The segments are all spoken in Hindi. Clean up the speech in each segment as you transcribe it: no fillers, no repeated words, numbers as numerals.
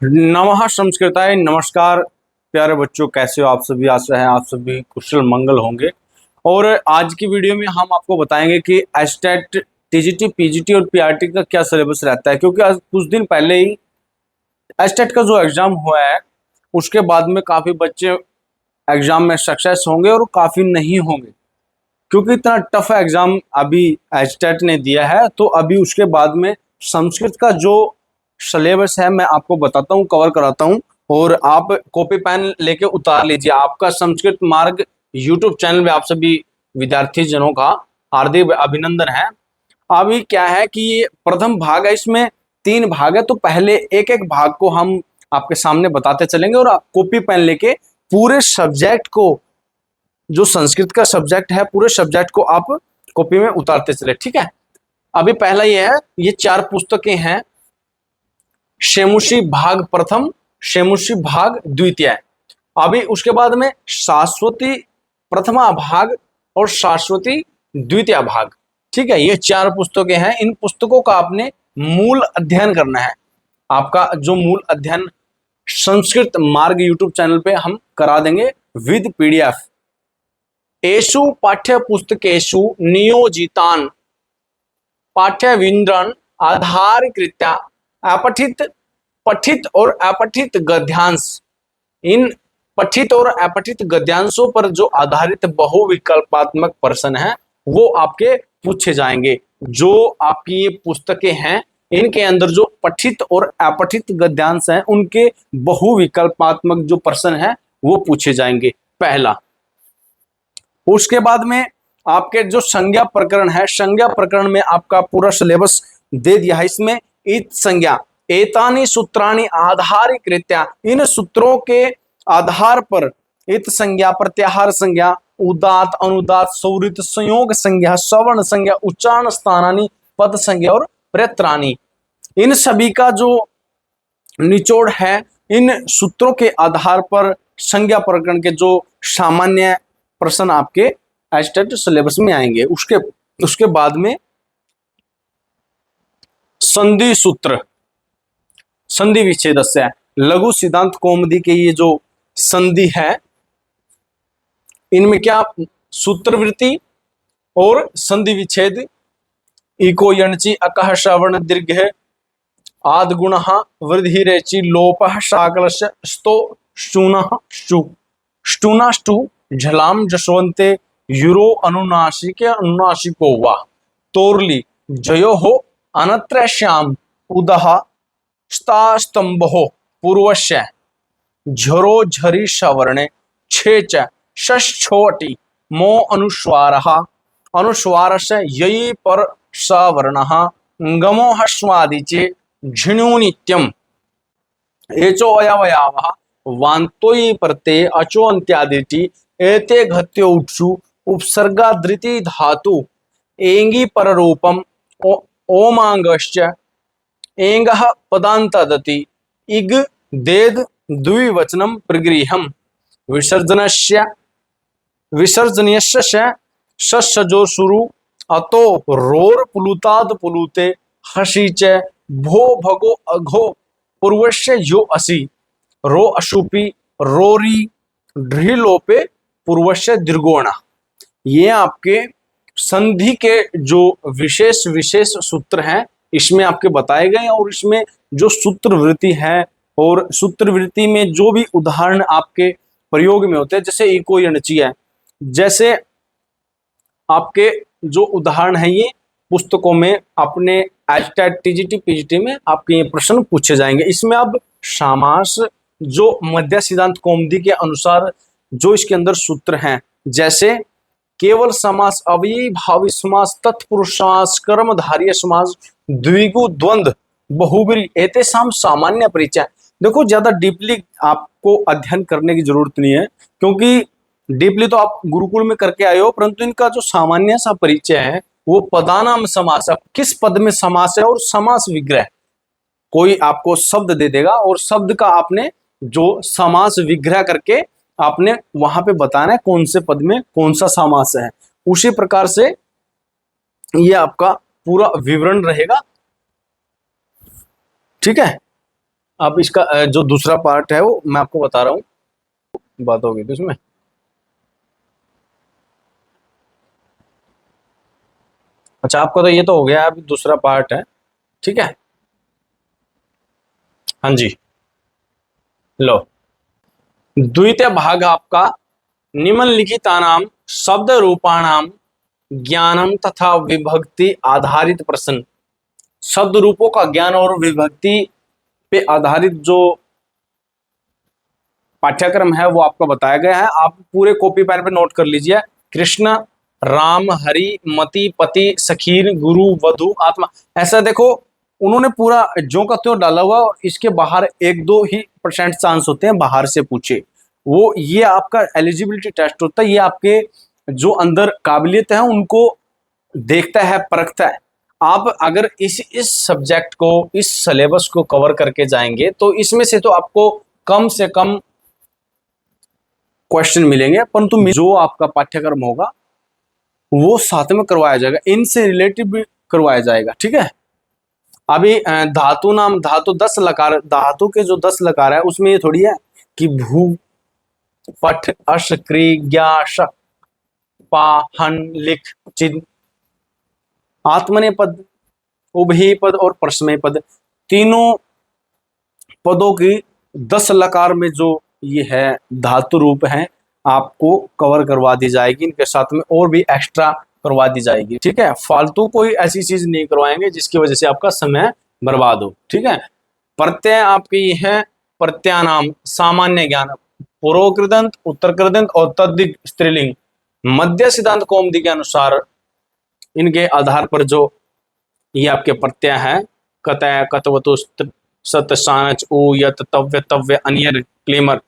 नमः संस्कृताय नमस्कार। प्यारे बच्चों, कैसे हो आप सभी? आशा है आप सभी कुशल मंगल होंगे। और आज की वीडियो में हम आपको बताएंगे कि एस्टेट, टीजीटी, पीजीटी और पीआरटी का क्या सिलेबस रहता है। क्योंकि आज कुछ दिन पहले ही एस्टेट का जो एग्जाम हुआ है उसके बाद में काफी बच्चे एग्जाम में सक्सेस होंगे और काफी नहीं होंगे, क्योंकि इतना टफ एग्जाम अभी एस्टेट ने दिया है। तो अभी उसके बाद में संस्कृत का जो सिलेबस है मैं आपको बताता हूँ, कवर कराता हूँ। और आप कॉपी पेन लेके उतार लीजिए। आपका संस्कृत मार्ग यूट्यूब चैनल में आप सभी विद्यार्थी जनों का हार्दिक अभिनंदन है। अभी क्या है कि ये प्रथम भाग है, इसमें 3 भाग है। तो पहले एक एक भाग को हम आपके सामने बताते चलेंगे और आप कॉपी पेन लेके पूरे सब्जेक्ट को, जो संस्कृत का सब्जेक्ट है, पूरे सब्जेक्ट को आप कॉपी में उतारते चले। ठीक है। अभी पहला ये है, ये 4 पुस्तकें हैं। शेमुषी भाग प्रथम, शेमुषी भाग द्वितीय। अभी उसके बाद में शाश्वती प्रथमा भाग और शाश्वती द्वितीय भाग। ठीक है, ये 4 पुस्तकें हैं। इन पुस्तकों का आपने मूल अध्ययन करना है। आपका जो मूल अध्ययन संस्कृत मार्ग यूट्यूब चैनल पे हम करा देंगे विद पीडीएफ। एषु पाठ्य पुस्तकेषु नियोजितान पाठ्यविवरण आधारीकृत्य अपठित, पठित और अपठित गद्यांश, इन पठित और अपठित गद्यांशों पर जो आधारित बहुविकल्पात्मक प्रश्न है वो आपके पूछे जाएंगे। जो आपकी ये पुस्तकें हैं इनके अंदर जो पठित और अपठित गद्यांश हैं उनके बहुविकल्पात्मक जो प्रश्न है वो पूछे जाएंगे, पहला। उसके बाद में आपके जो संज्ञा प्रकरण है, संज्ञा प्रकरण में आपका पूरा सिलेबस दे दिया है। इसमें इत संज्ञा, एतानि सूत्राणि आधारीकृत्य, इन सूत्रों के आधार पर इत संज्ञा, प्रत्याहार संज्ञा, उदात, अनुदात, सौरित, संयोग संज्ञा, सवर्ण संज्ञा, उच्चारण स्थानानि, पद संज्ञा और प्रत्ययानि, इन सभी का जो निचोड़ है, इन सूत्रों के आधार पर संज्ञा प्रकरण के जो सामान्य प्रश्न आपके एस्टेट सिलेबस में आएंगे। उसके बाद में संधि सूत्र, संधि विच्छेद से लघु सिद्धांत कौमुदी के ये जो संधि है इनमें क्या सूत्रवृत्ति और संधि विच्छेद, इको यणचि अकः श्रवण दीर्घ आद गुण वृद्धि रेचि लोप शाकलस्य स्तो ष्टुनः ष्टु ष्टुना ष्टु झलाम जशवंते यूरो अनुनासिके अनुनासिको वा तोरली जयो हो अनत्र श्याम उदह स्तास्तंभो पूर्वस्य झरो झरी सवर्णे छेच षष्ठोटी मो अनुस्वारः अनुस्वारस्य ययि पर सवर्णः गमो ह्स्वादिचे झिणु नित्यम एचो अयवयावः वान्तोयि प्रत्यय अचो अन्त्यादिति एते घत्यो उत्सु उपसर्गादृति धातु एंगी पररूपम ओमांगश्च एंगः पदान्तदति इग देद द्विवचनम प्रगृह्यम विसर्जनस्य विसर्जनीयस्य सस्सजो शुरु अतो रोर पुलुताद पुलुते हसी च भो भगो अघो पूर्वस्य यो असि रो अशुपि रोरी ढ्रीलोपे पूर्वस्य दीर्घोण। ये आपके संधि के जो विशेष विशेष सूत्र हैं इसमें आपके बताए गए। और इसमें जो सूत्रवृत्ति है और सूत्रवृत्ति में जो भी उदाहरण आपके प्रयोग में होते हैं, जैसे इको यणचि है, जैसे आपके जो उदाहरण है ये पुस्तकों में अपने एस्टेट, टीजीटी, पीजीटी में आपके ये प्रश्न पूछे जाएंगे। इसमें अब समास, जो मध्य सिद्धांत कौमुदी के अनुसार जो इसके अंदर सूत्र हैं, जैसे केवल समास, अवयवी भावी समास, तत्पुरुष समास, कर्मधारय समास, द्विगु, द्वंद्व, बहुब्री, एतेषां सामान्य परिचय। देखो, ज्यादा डीपली आपको अध्ययन करने की जरूरत नहीं है, क्योंकि डीपली तो आप गुरुकुल में करके आए हो, परंतु इनका जो सामान्य सा परिचय है वो पदानाम समास, किस पद में समास है और समास विग्रह। कोई आपको शब्द दे देगा और शब्द का आपने जो समास विग्रह करके आपने वहां पे बताना है कौन से पद में कौन सा समास है। उसी प्रकार से ये आपका पूरा विवरण रहेगा। ठीक है। अब इसका जो दूसरा पार्ट है वो मैं आपको बता रहा हूँ, बात होगी तो इसमें। अच्छा, आपका तो ये तो हो गया, अभी दूसरा पार्ट है, ठीक है। हाँ जी, लो, द्वितीय भाग आपका निम्नलिखितानां शब्द रूपाणाम ज्ञानम तथा विभक्ति आधारित प्रश्न। शब्द रूपों का ज्ञान और विभक्ति पे आधारित जो पाठ्यक्रम है वो आपको बताया गया है। आप पूरे कॉपी पैन पे नोट कर लीजिए। कृष्ण, राम, हरि, मति, पति, सखीर, गुरु, वधु, आत्मा। ऐसा देखो, उन्होंने पूरा जो का त्यों डाला हुआ, और इसके बाहर 1-2 ही % चांस होते हैं बाहर से पूछे। वो ये आपका एलिजिबिलिटी टेस्ट होता है, ये आपके जो अंदर काबिलियत है उनको देखता है, परखता है। आप अगर इस सब्जेक्ट को, इस सिलेबस को कवर करके जाएंगे तो इसमें से तो आपको कम से कम क्वेश्चन मिलेंगे, परंतु जो आपका पाठ्यक्रम होगा वो साथ में करवाया जाएगा, इनसे रिलेटिव भी करवाया जाएगा, ठीक है। अभी धातु नाम, धातु 10 लकार, धातु के जो 10 लकार है उसमें ये थोड़ी है कि भू, पठ, अश, क्री, ज्ञा, शक, पा, हन, लिख, चिन्ह। आत्मनेय पद, उभय पद और परस्मय पद, तीनों पदों की 10 लकार में जो ये है धातु रूप है आपको कवर करवा दी जाएगी। इनके साथ में और भी एक्स्ट्रा करवा दी जाएगी, ठीक है। फालतू कोई ऐसी चीज नहीं करवाएंगे जिसकी वजह से आपका समय बर्बाद हो, ठीक है। प्रत्यय आपके ये है प्रत्यानाम, सामान्य ज्ञान, पूर्व कृदंत, उत्तर कृदंत और तद्धित स्त्रीलिंग। मध्य सिद्धांत कौमुदी के अनुसार इनके आधार पर जो ये आपके प्रत्यय है, कतय, कतवतु, सत, सानच, उ, यत, तव्य, तव्य, अन्यर, क्लेमर,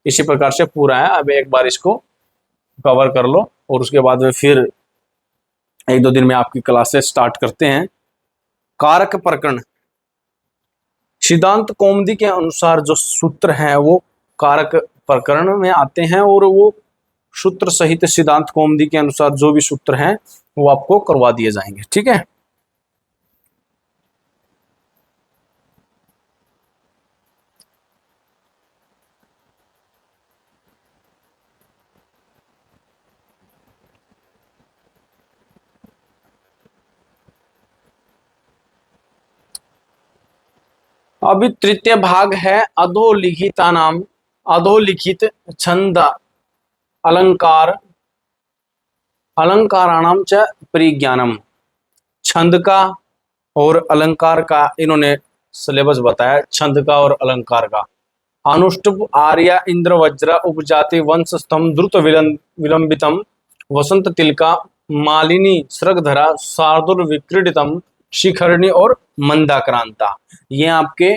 इसी प्रकार से पूरा है। अब एक बार इसको कवर कर लो और उसके बाद में फिर 1-2 दिन में आपकी क्लासेस स्टार्ट करते हैं। कारक प्रकरण, सिद्धांत कौमुदी के अनुसार जो सूत्र हैं वो कारक प्रकरण में आते हैं, और वो सूत्र सहित सिद्धांत कौमुदी के अनुसार जो भी सूत्र हैं वो आपको करवा दिए जाएंगे, ठीक है। अभी तृतीय भाग है अधोलिखिता नाम, अधोलिखित छंद, अलंकार, अलंकाराणाम च परिज्ञानम। छंद का और अलंकार का इन्होंने सिलेबस बताया, छंद का और अलंकार का। अनुष्टुप, आर्य, इंद्र, वज्र, उपजाति, वंश, स्तंभ, द्रुत विलंबितम, वसंत तिलका, मालिनी, श्रगधरा, शार्दुल, विक्रीडितम, शिखरणी और मंदाक्रांता। ये आपके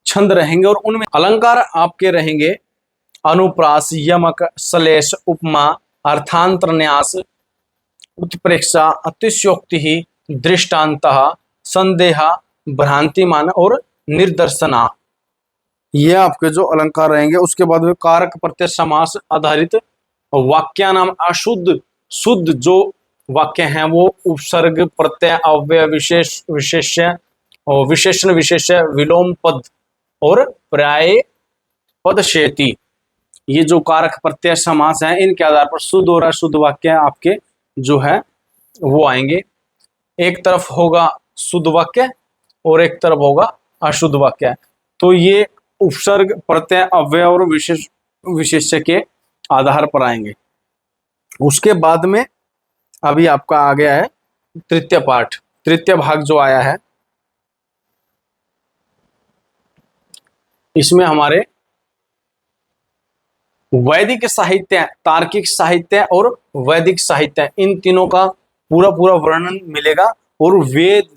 छंद रहेंगे, और उनमें अलंकार आपके रहेंगे अनुप्रास, यमक, सलेश, उपमा, अर्थांतर न्यास, उत्प्रेक्षा, अतिशयोक्ति, दृष्टांतः, संदेह, भ्रांतिमान और निर्दर्शना। ये आपके जो अलंकार रहेंगे। उसके बाद में कारक प्रत्यय समास आधारित वाक्या नाम, अशुद्ध शुद्ध जो वाक्य हैं वो उपसर्ग, प्रत्यय, अव्यय, विशेष, विशेष्य और विशेषण, विशेष्य, विलोम पद और पर्याय पद शेति। ये जो कारक प्रत्यय समास हैं इनके आधार पर शुद्ध और अशुद्ध वाक्य आपके जो है वो आएंगे। एक तरफ होगा शुद्ध वाक्य और एक तरफ होगा अशुद्ध वाक्य। तो ये उपसर्ग, प्रत्यय, अव्यय और विशेष, विशेष्य के आधार पर आएंगे। उसके बाद में अभी आपका आ गया है तृतीय पाठ, तृतीय भाग जो आया है इसमें हमारे वैदिक साहित्य, तार्किक साहित्य और वैदिक साहित्य, इन तीनों का पूरा पूरा वर्णन मिलेगा, और वेद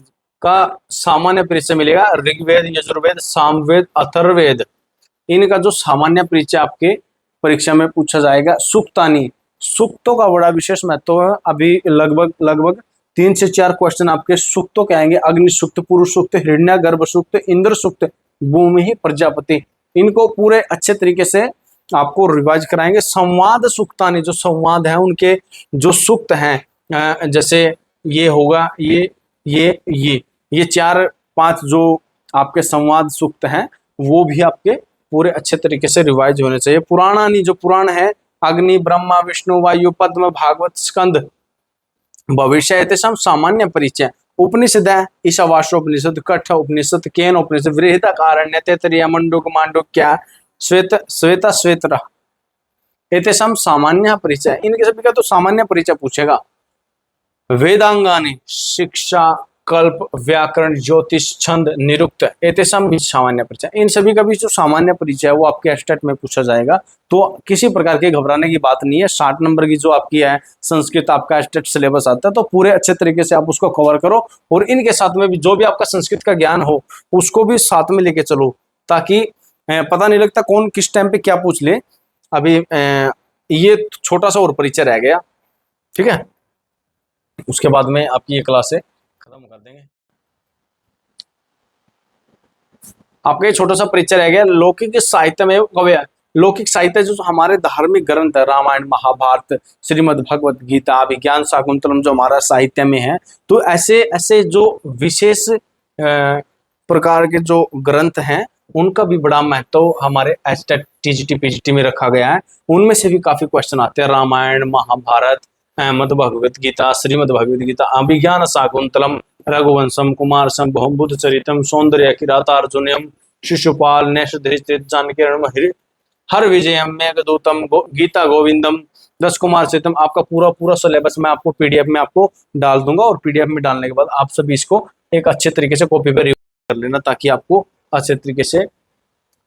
का सामान्य परिचय मिलेगा। ऋग्वेद, यजुर्वेद, सामवेद, अथर्ववेद, इनका जो सामान्य परिचय आपके परीक्षा में पूछा जाएगा। सूक्तानी, सूक्तों का बड़ा विशेष महत्व है। अभी लगभग 3 से 4 क्वेश्चन आपके सूक्तों के आएंगे। अग्नि सूक्त, पुरुष सूक्त, हिरण्यगर्भ सूक्त, इंद्र सूक्त, भूमि, प्रजापति, इनको पूरे अच्छे तरीके से आपको रिवाइज कराएंगे। संवाद सूक्तानी, जो संवाद है उनके जो सूक्त हैं, जैसे ये होगा, ये 4-5 जो आपके संवाद सूक्त हैं वो भी आपके पूरे अच्छे तरीके से रिवाइज होने चाहिए। पुराणानी, जो पुराण है, अग्नि, ब्रह्मा, विष्णु, वायु, पद्म, भागवत, स्कंद, भविष्य, तेषां सामान्य परिचय। उपनिषद है ईशावास्योपनिषद, कठ उपनिषद, केन उपनिषद, बृहदारण्य, तैत्तिरीय, मंडूक, मांडुक्य, श्वेता, एतेषां सामान्य परिचय। इनके सभी का तो सामान्य परिचय पूछेगा। वेदांगानि शिक्षा, कल्प, व्याकरण, ज्योतिष, छंद, निरुक्त, एतेषां भी सामान्य परिचय। इन सभी का भी जो सामान्य परिचय है वो आपके एस्टेट में पूछा जाएगा। तो किसी प्रकार के घबराने की बात नहीं है। 60 नंबर की जो आपकी है संस्कृत आपका एस्टेट सिलेबस आता है, तो पूरे अच्छे तरीके से आप उसको कवर करो, और इनके साथ में भी जो भी आपका संस्कृत का ज्ञान हो उसको भी साथ में लेके चलो, ताकि पता नहीं लगता कौन किस टाइम पे क्या पूछ ले। अभी ये छोटा सा और परिचय रह गया, ठीक है, उसके बाद में आपकी ये क्लास खत्म कर देंगे। आपका ये छोटा सा परिचय रह गया लौकिक साहित्य में। कव्य लौकिक साहित्य जो हमारे धार्मिक ग्रंथ है, रामायण, महाभारत, श्रीमद् भगवत गीता, अभिज्ञान शाकुंतलम जो हमारा साहित्य में है, तो ऐसे ऐसे जो विशेष प्रकार के जो ग्रंथ हैं उनका भी बड़ा महत्व हमारे एस्टेट टीजीटी पीजीटी में रखा गया है। उनमें से भी काफी क्वेश्चन आते हैं। रामायण, महाभारत, मद भगवत गीता, श्रीमद् भगवत गीता, अभिज्ञान शाकुंतलम, रघुवंशम, कुमार संभवम, बुद्ध चरितम, सौंदर्य किरातार्जुनियम, शिशुपाल, नैषधरित, जानकी, हर विजयम, मेघदूतम, गीता गोविंदम, 10 कुमार चरितम। आपका पूरा पूरा सिलेबस मैं आपको पीडीएफ में आपको डाल दूंगा, और पीडीएफ में डालने के बाद आप सभी इसको एक अच्छे तरीके से कॉपी पर रिवाइज कर लेना, ताकि आपको अच्छे तरीके से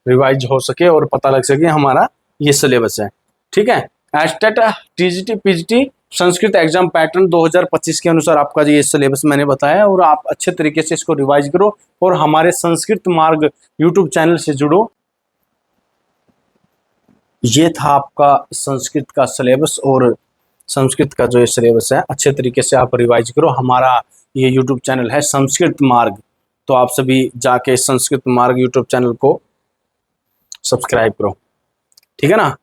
रिवाइज हो सके और पता लग सके हमारा ये सिलेबस है। ठीक है, estate TGT PGT Sanskrit exam pattern 2025 के अनुसार आपका ये सिलेबस मैंने बताया, और आप अच्छे तरीके से इसको रिवाइज करो और हमारे संस्कृत मार्ग यूट्यूब चैनल से जुड़ो। ये था आपका संस्कृत का सिलेबस, और संस्कृत का जो ये सिलेबस है अच्छे तरीके से आप रिवाइज करो। हमारा ये यूट्यूब चैनल है संस्कृत मार्ग, तो आप सभी जाके संस्कृत मार्ग यूट्यूब चैनल को सब्सक्राइब करो, ठीक है ना।